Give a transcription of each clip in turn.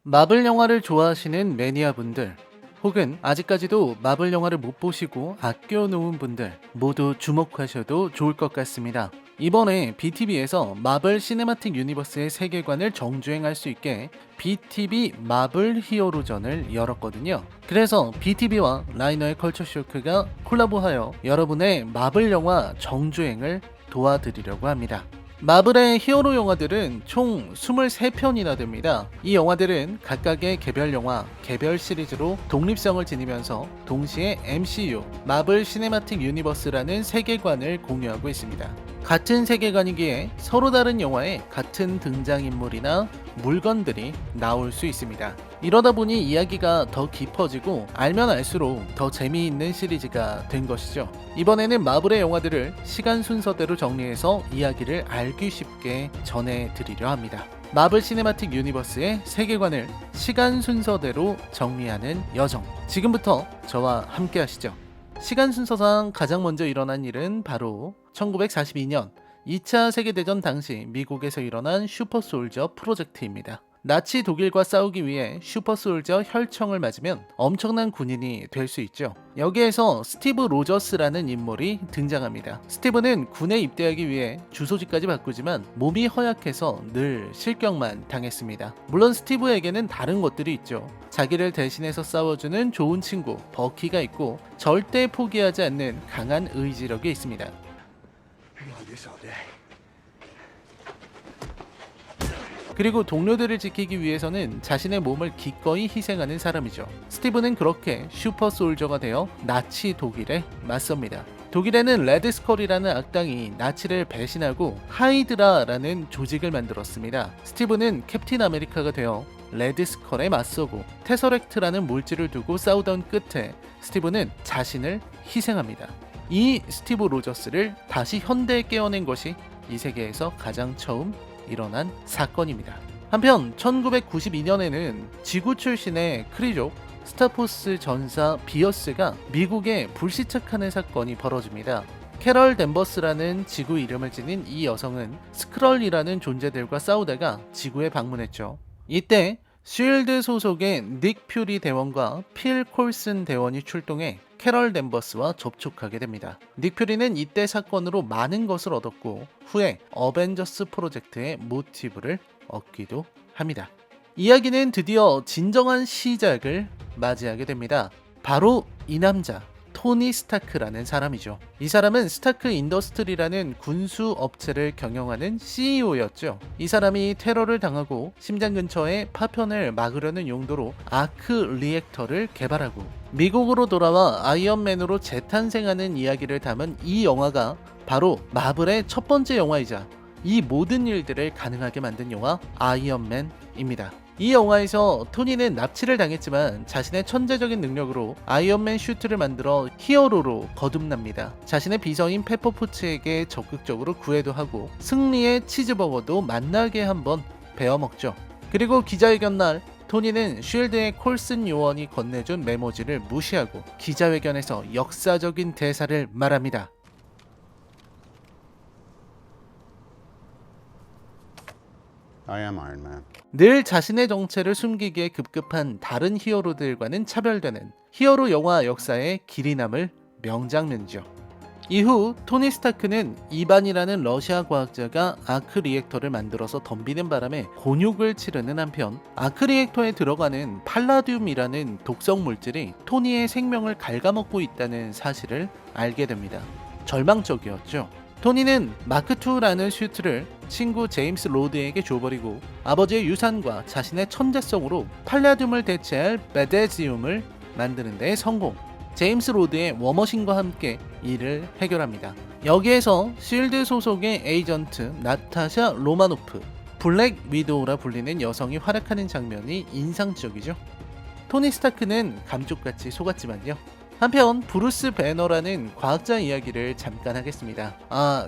마블 영화를 좋아하시는 매니아분들, 혹은 아직까지도 마블 영화를 못 보시고 아껴놓은 분들 모두 주목하셔도 좋을 것 같습니다. 이번에 BTV에서 마블 시네마틱 유니버스의 세계관을 정주행할 수 있게 BTV 마블 히어로전을 열었거든요. 그래서 BTV와 라이너의 컬처쇼크가 콜라보하여 여러분의 마블 영화 정주행을 도와드리려고 합니다. 마블의 히어로 영화들은 총 23편이나 됩니다. 이 영화들은 각각의 개별 영화, 개별 시리즈로 독립성을 지니면서 동시에 MCU, 마블 시네마틱 유니버스라는 세계관을 공유하고 있습니다. 같은 세계관이기에 서로 다른 영화에 같은 등장인물이나 물건들이 나올 수 있습니다. 이러다 보니 이야기가 더 깊어지고 알면 알수록 더 재미있는 시리즈가 된 것이죠. 이번에는 마블의 영화들을 시간 순서대로 정리해서 이야기를 알기 쉽게 전해드리려 합니다. 마블 시네마틱 유니버스의 세계관을 시간 순서대로 정리하는 여정, 지금부터 저와 함께 하시죠. 시간 순서상 가장 먼저 일어난 일은 바로 1942년 2차 세계대전 당시 미국에서 일어난 슈퍼솔저 프로젝트입니다. 나치 독일과 싸우기 위해 슈퍼솔저 혈청을 맞으면 엄청난 군인이 될 수 있죠. 여기에서 스티브 로저스라는 인물이 등장합니다. 스티브는 군에 입대하기 위해 주소지까지 바꾸지만 몸이 허약해서 늘 실격만 당했습니다. 물론 스티브에게는 다른 것들이 있죠. 자기를 대신해서 싸워주는 좋은 친구 버키가 있고 절대 포기하지 않는 강한 의지력이 있습니다. 그리고 동료들을 지키기 위해서는 자신의 몸을 기꺼이 희생하는 사람이죠. 스티브는 그렇게 슈퍼솔저가 되어 나치 독일에 맞섭니다. 독일에는 레드스컬이라는 악당이 나치를 배신하고 하이드라라는 조직을 만들었습니다. 스티브는 캡틴 아메리카가 되어 레드스컬에 맞서고 테서렉트라는 물질을 두고 싸우던 끝에 스티브는 자신을 희생합니다. 이 스티브 로저스를 다시 현대에 깨어낸 것이 이 세계에서 가장 처음 일어난 사건입니다. 한편 1992년에는 지구 출신의 크리족 스타포스 전사 비어스가 미국에 불시착하는 사건이 벌어집니다. 캐럴 댄버스라는 지구 이름을 지닌 이 여성은 스크럴이라는 존재들과 싸우다가 지구에 방문했죠. 이때 쉴드 소속의 닉 퓨리 대원과 필 콜슨 대원이 출동해 캐럴 댄버스와 접촉하게 됩니다. 닉 퓨리는 이때 사건으로 많은 것을 얻었고 후에 어벤져스 프로젝트의 모티브를 얻기도 합니다. 이야기는 드디어 진정한 시작을 맞이하게 됩니다. 바로 이 남자, 토니 스타크라는 사람이죠. 이 사람은 스타크 인더스트리라는 군수 업체를 경영하는 CEO였죠. 이 사람이 테러를 당하고 심장 근처에 파편을 막으려는 용도로 아크 리액터를 개발하고 미국으로 돌아와 아이언맨으로 재탄생하는 이야기를 담은 이 영화가 바로 마블의 첫 번째 영화이자 이 모든 일들을 가능하게 만든 영화 아이언맨입니다. 이 영화에서 토니는 납치를 당했지만 자신의 천재적인 능력으로 아이언맨 슈트를 만들어 히어로로 거듭납니다. 자신의 비서인 페퍼포츠에게 적극적으로 구애도 하고 승리의 치즈버거도 만나게 한번 베어먹죠. 그리고 기자회견 날 토니는 쉴드의 콜슨 요원이 건네준 메모지를 무시하고 기자회견에서 역사적인 대사를 말합니다. I am Iron Man. 늘 자신의 정체를 숨기기에 급급한 다른 히어로들과는 차별되는 히어로 영화 역사의 길이 남을 명장면이죠. 이후 토니 스타크는 이반이라는 러시아 과학자가 아크 리액터를 만들어서 덤비는 바람에 곤욕을 치르는 한편 아크 리액터에 들어가는 팔라듐이라는 독성 물질이 토니의 생명을 갉아먹고 있다는 사실을 알게 됩니다. 절망적이었죠. 토니는 마크2라는 슈트를 친구 제임스 로드에게 줘버리고 아버지의 유산과 자신의 천재성으로 팔라듐을 대체할 베데지움을 만드는 데 성공. 제임스 로드의 워머신과 함께 이를 해결합니다. 여기에서 실드 소속의 에이전트 나타샤 로마노프, 블랙 위도우라 불리는 여성이 활약하는 장면이 인상적이죠. 토니 스타크는 감쪽같이 속았지만요. 한편 브루스 배너라는 과학자 이야기를 잠깐 하겠습니다.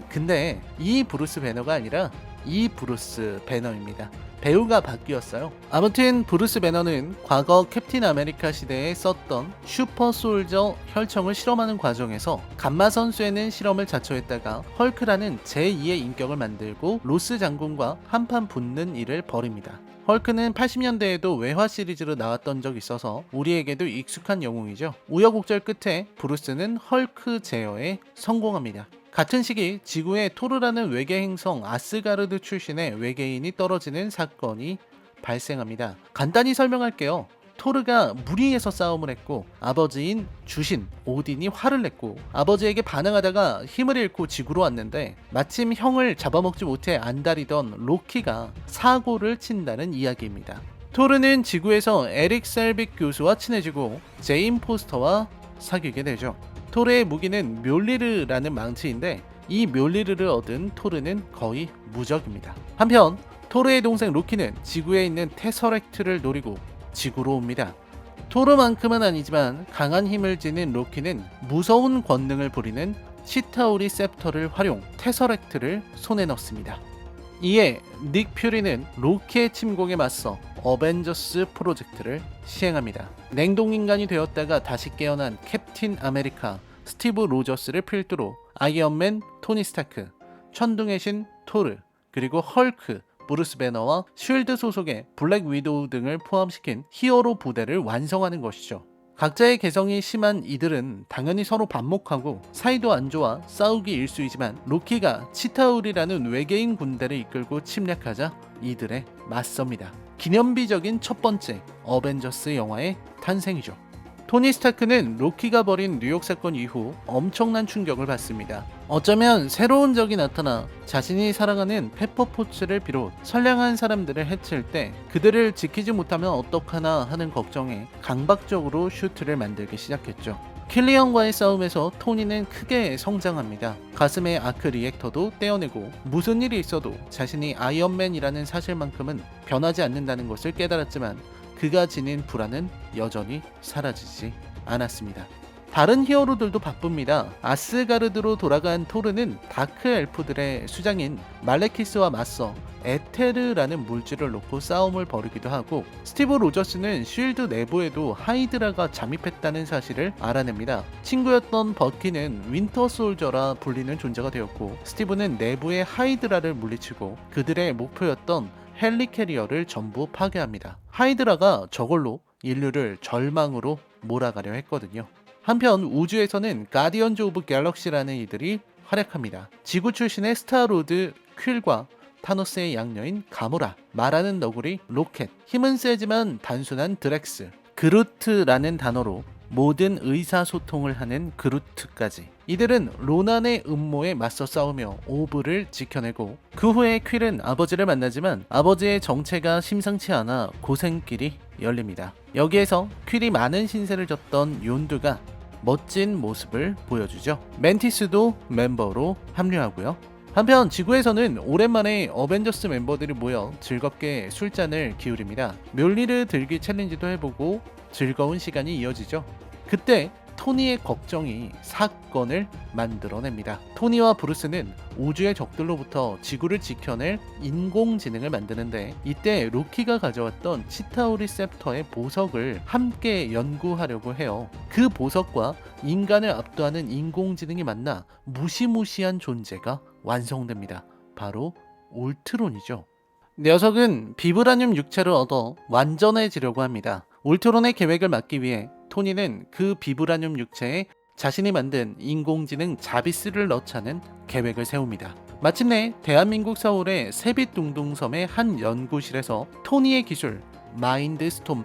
근데 이 브루스 배너가 아니라 이 브루스 배너입니다. 배우가 바뀌었어요. 아무튼 브루스 배너는 과거 캡틴 아메리카 시대에 썼던 슈퍼솔저 혈청을 실험하는 과정에서 감마 선수에는 실험을 자초했다가 헐크라는 제2의 인격을 만들고 로스 장군과 한판 붙는 일을 벌입니다. 헐크는 80년대에도 외화 시리즈로 나왔던 적이 있어서 우리에게도 익숙한 영웅이죠. 우여곡절 끝에 브루스는 헐크 제어에 성공합니다. 같은 시기 지구에 토르라는 외계 행성 아스가르드 출신의 외계인이 떨어지는 사건이 발생합니다. 간단히 설명할게요. 토르가 무리해서 싸움을 했고 아버지인 주신 오딘이 화를 냈고 아버지에게 반항하다가 힘을 잃고 지구로 왔는데 마침 형을 잡아먹지 못해 안달이던 로키가 사고를 친다는 이야기입니다. 토르는 지구에서 에릭 셀빅 교수와 친해지고 제인 포스터와 사귀게 되죠. 토르의 무기는 묠리르라는 망치인데 이 묠리르를 얻은 토르는 거의 무적입니다. 한편 토르의 동생 로키는 지구에 있는 테서렉트를 노리고 지구로 옵니다. 토르만큼은 아니지만 강한 힘을 지닌 로키는 무서운 권능을 부리는 치타우리 셉터를 활용 테서렉트를 손에 넣습니다. 이에 닉 퓨리는 로키의 침공에 맞서 어벤져스 프로젝트를 시행합니다. 냉동인간이 되었다가 다시 깨어난 캡틴 아메리카 스티브 로저스를 필두로 아이언맨 토니 스타크, 천둥의 신 토르, 그리고 헐크 브루스 배너와 쉴드 소속의 블랙 위도우 등을 포함시킨 히어로 부대를 완성하는 것이죠. 각자의 개성이 심한 이들은 당연히 서로 반목하고 사이도 안 좋아 싸우기 일쑤이지만 로키가 치타우리라는 외계인 군대를 이끌고 침략하자 이들에 맞섭니다. 기념비적인 첫 번째 어벤져스 영화의 탄생이죠. 토니 스타크는 로키가 벌인 뉴욕 사건 이후 엄청난 충격을 받습니다. 어쩌면 새로운 적이 나타나 자신이 사랑하는 페퍼포츠를 비롯 선량한 사람들을 해칠 때 그들을 지키지 못하면 어떡하나 하는 걱정에 강박적으로 슈트를 만들기 시작했죠. 킬리언과의 싸움에서 토니는 크게 성장합니다. 가슴의 아크 리액터도 떼어내고 무슨 일이 있어도 자신이 아이언맨이라는 사실만큼은 변하지 않는다는 것을 깨달았지만 그가 지닌 불안은 여전히 사라지지 않았습니다. 다른 히어로들도 바쁩니다. 아스가르드로 돌아간 토르는 다크 엘프들의 수장인 말레키스와 맞서 에테르라는 물질을 놓고 싸움을 벌이기도 하고 스티브 로저스는 쉴드 내부에도 하이드라가 잠입했다는 사실을 알아냅니다. 친구였던 버키는 윈터 솔저라 불리는 존재가 되었고 스티브는 내부의 하이드라를 물리치고 그들의 목표였던 헬리캐리어를 전부 파괴합니다. 하이드라가 저걸로 인류를 절망으로 몰아가려 했거든요. 한편 우주에서는 가디언즈 오브 갤럭시라는 이들이 활약합니다. 지구 출신의 스타로드 퀼과 타노스의 양녀인 가모라, 말하는 너구리 로켓, 힘은 세지만 단순한 드렉스, 그루트라는 단어로 모든 의사소통을 하는 그루트까지. 이들은 로난의 음모에 맞서 싸우며 오브를 지켜내고 그 후에 퀼은 아버지를 만나지만 아버지의 정체가 심상치 않아 고생길이 열립니다. 여기에서 퀼이 많은 신세를 졌던 욘두가 멋진 모습을 보여주죠. 멘티스도 멤버로 합류하고요. 한편 지구에서는 오랜만에 어벤져스 멤버들이 모여 즐겁게 술잔을 기울입니다. 묠리르 들기 챌린지도 해보고 즐거운 시간이 이어지죠. 그때 토니의 걱정이 사건을 만들어냅니다. 토니와 브루스는 우주의 적들로부터 지구를 지켜낼 인공지능을 만드는데 이때 로키가 가져왔던 치타우리 셉터의 보석을 함께 연구하려고 해요. 그 보석과 인간을 압도하는 인공지능이 만나 무시무시한 존재가 완성됩니다. 바로 울트론이죠. 녀석은 비브라늄 육체를 얻어 완전해지려고 합니다. 울트론의 계획을 막기 위해 토니는 그 비브라늄 육체에 자신이 만든 인공지능 자비스를 넣자는 계획을 세웁니다. 마침내 대한민국 서울의 세빛둥둥섬의 한 연구실에서 토니의 기술 마인드스톰,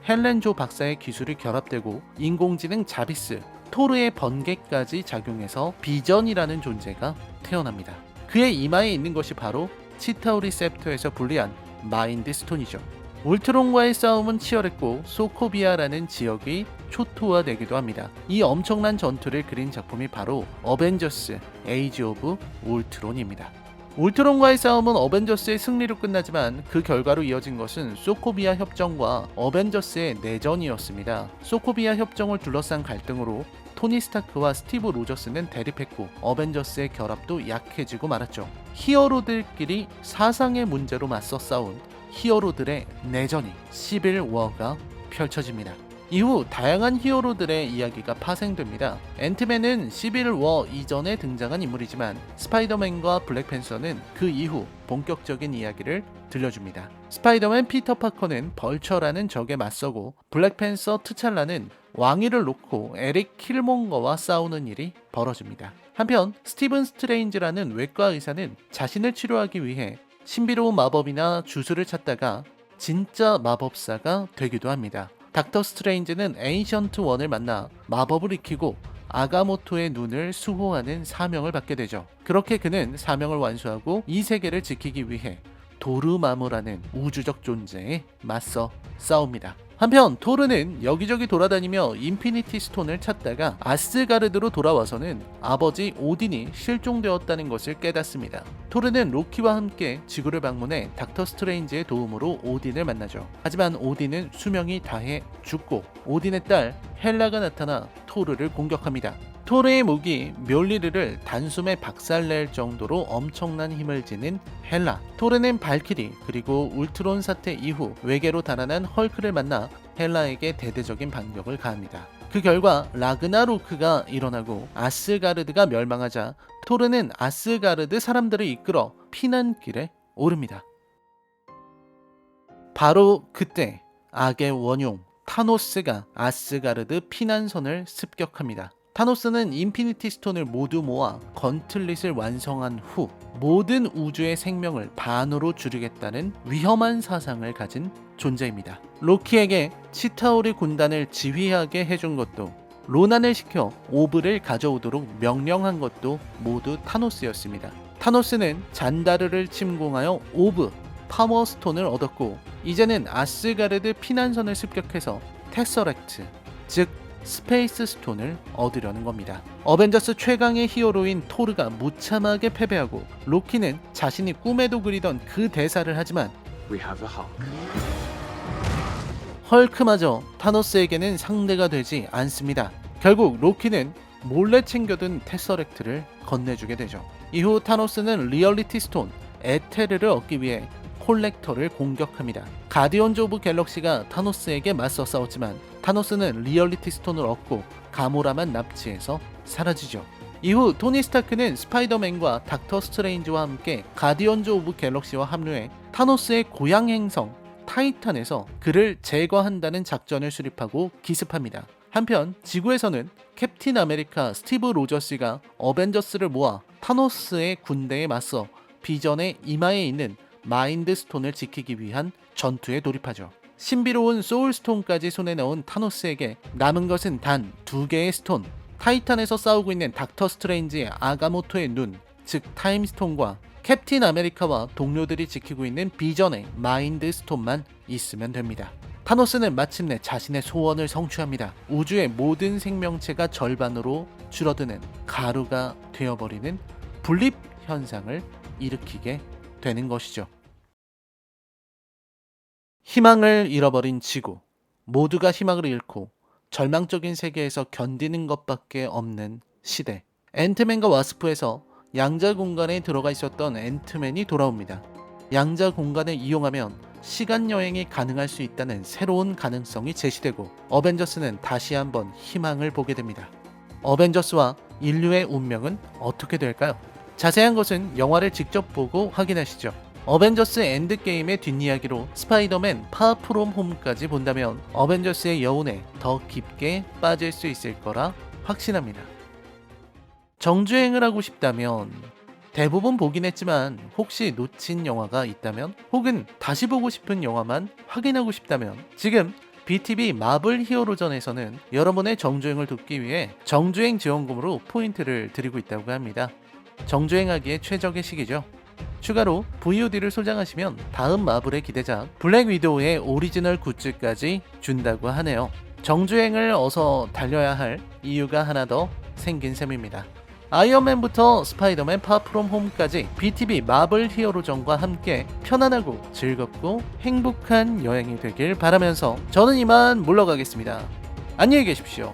헬렌조 박사의 기술이 결합되고 인공지능 자비스, 토르의 번개까지 작용해서 비전이라는 존재가 태어납니다. 그의 이마에 있는 것이 바로 치타우리 셉터에서 분리한 마인드스톤이죠. 울트론과의 싸움은 치열했고 소코비아라는 지역이 초토화되기도 합니다. 이 엄청난 전투를 그린 작품이 바로 어벤져스 에이지 오브 울트론입니다. 울트론과의 싸움은 어벤져스의 승리로 끝나지만 그 결과로 이어진 것은 소코비아 협정과 어벤져스의 내전이었습니다. 소코비아 협정을 둘러싼 갈등으로 토니 스타크와 스티브 로저스는 대립했고 어벤져스의 결합도 약해지고 말았죠. 히어로들끼리 사상의 문제로 맞서 싸운 히어로들의 내전이 시빌 워가 펼쳐집니다. 이후 다양한 히어로들의 이야기가 파생됩니다. 앤트맨은 시빌 워 이전에 등장한 인물이지만 스파이더맨과 블랙팬서는 그 이후 본격적인 이야기를 들려줍니다. 스파이더맨 피터 파커는 벌처라는 적에 맞서고 블랙팬서 트찰라는 왕위를 놓고 에릭 킬몽거와 싸우는 일이 벌어집니다. 한편 스티븐 스트레인지라는 외과 의사는 자신을 치료하기 위해 신비로운 마법이나 주술을 찾다가 진짜 마법사가 되기도 합니다. 닥터 스트레인지는 에인션트 원을 만나 마법을 익히고 아가모토의 눈을 수호하는 사명을 받게 되죠. 그렇게 그는 사명을 완수하고 이 세계를 지키기 위해 도르마무라는 우주적 존재에 맞서 싸웁니다. 한편 토르는 여기저기 돌아다니며 인피니티 스톤을 찾다가 아스가르드로 돌아와서는 아버지 오딘이 실종되었다는 것을 깨닫습니다. 토르는 로키와 함께 지구를 방문해 닥터 스트레인지의 도움으로 오딘을 만나죠. 하지만 오딘은 수명이 다해 죽고 오딘의 딸 헬라가 나타나 토르를 공격합니다. 토르의 무기 멸리르를 단숨에 박살낼 정도로 엄청난 힘을 지닌 헬라. 토르는 발키리 그리고 울트론 사태 이후 외계로 달아난 헐크를 만나 헬라에게 대대적인 반격을 가합니다. 그 결과 라그나로크가 일어나고 아스가르드가 멸망하자 토르는 아스가르드 사람들을 이끌어 피난길에 오릅니다. 바로 그때 악의 원흉 타노스가 아스가르드 피난선을 습격합니다. 타노스는 인피니티 스톤을 모두 모아 건틀릿을 완성한 후 모든 우주의 생명을 반으로 줄이겠다는 위험한 사상을 가진 존재입니다. 로키에게 치타우리 군단을 지휘하게 해준 것도 로난을 시켜 오브를 가져오도록 명령한 것도 모두 타노스였습니다. 타노스는 잔다르를 침공하여 오브 파워스톤을 얻었고 이제는 아스가르드 피난선을 습격해서 테서렉트 즉 스페이스 스톤을 얻으려는 겁니다. 어벤져스 최강의 히어로인 토르가 무참하게 패배하고 로키는 자신이 꿈에도 그리던 그 대사를 하지만 We have a Hulk. 헐크마저 타노스에게는 상대가 되지 않습니다. 결국 로키는 몰래 챙겨둔 테서렉트를 건네주게 되죠. 이후 타노스는 리얼리티 스톤 에테르를 얻기 위해 콜렉터를 공격합니다. 가디언즈 오브 갤럭시가 타노스에게 맞서 싸웠지만 타노스는 리얼리티 스톤을 얻고 가모라만 납치해서 사라지죠. 이후 토니 스타크는 스파이더맨과 닥터 스트레인지와 함께 가디언즈 오브 갤럭시와 합류해 타노스의 고향 행성 타이탄에서 그를 제거한다는 작전을 수립하고 기습합니다. 한편 지구에서는 캡틴 아메리카 스티브 로저스가 어벤져스를 모아 타노스의 군대에 맞서 비전의 이마에 있는 마인드 스톤을 지키기 위한 전투에 돌입하죠. 신비로운 소울 스톤까지 손에 넣은 타노스에게 남은 것은 단 2개의 스톤. 타이탄에서 싸우고 있는 닥터 스트레인지의 아가모토의 눈, 즉 타임 스톤과 캡틴 아메리카와 동료들이 지키고 있는 비전의 마인드 스톤만 있으면 됩니다. 타노스는 마침내 자신의 소원을 성취합니다. 우주의 모든 생명체가 절반으로 줄어드는 가루가 되어버리는 분립 현상을 일으키게 되는 것이죠. 희망을 잃어버린 지구, 모두가 희망을 잃고 절망적인 세계에서 견디는 것밖에 없는 시대. 앤트맨과 와스프에서 양자 공간에 들어가 있었던 앤트맨이 돌아옵니다. 양자 공간을 이용하면 시간 여행이 가능할 수 있다는 새로운 가능성이 제시되고 어벤져스는 다시 한번 희망을 보게 됩니다. 어벤져스와 인류의 운명은 어떻게 될까요? 자세한 것은 영화를 직접 보고 확인하시죠. 어벤져스 엔드게임의 뒷이야기로 스파이더맨 파 프롬 홈까지 본다면 어벤져스의 여운에 더 깊게 빠질 수 있을 거라 확신합니다. 정주행을 하고 싶다면 대부분 보긴 했지만 혹시 놓친 영화가 있다면 혹은 다시 보고 싶은 영화만 확인하고 싶다면 지금 BTV 마블 히어로전에서는 여러분의 정주행을 돕기 위해 정주행 지원금으로 포인트를 드리고 있다고 합니다. 정주행하기에 최적의 시기죠. 추가로 VOD를 소장하시면 다음 마블의 기대작 블랙 위도우의 오리지널 굿즈까지 준다고 하네요. 정주행을 어서 달려야 할 이유가 하나 더 생긴 셈입니다. 아이언맨부터 스파이더맨 파프롬 홈까지 BTV 마블 히어로전과 함께 편안하고 즐겁고 행복한 여행이 되길 바라면서 저는 이만 물러가겠습니다. 안녕히 계십시오.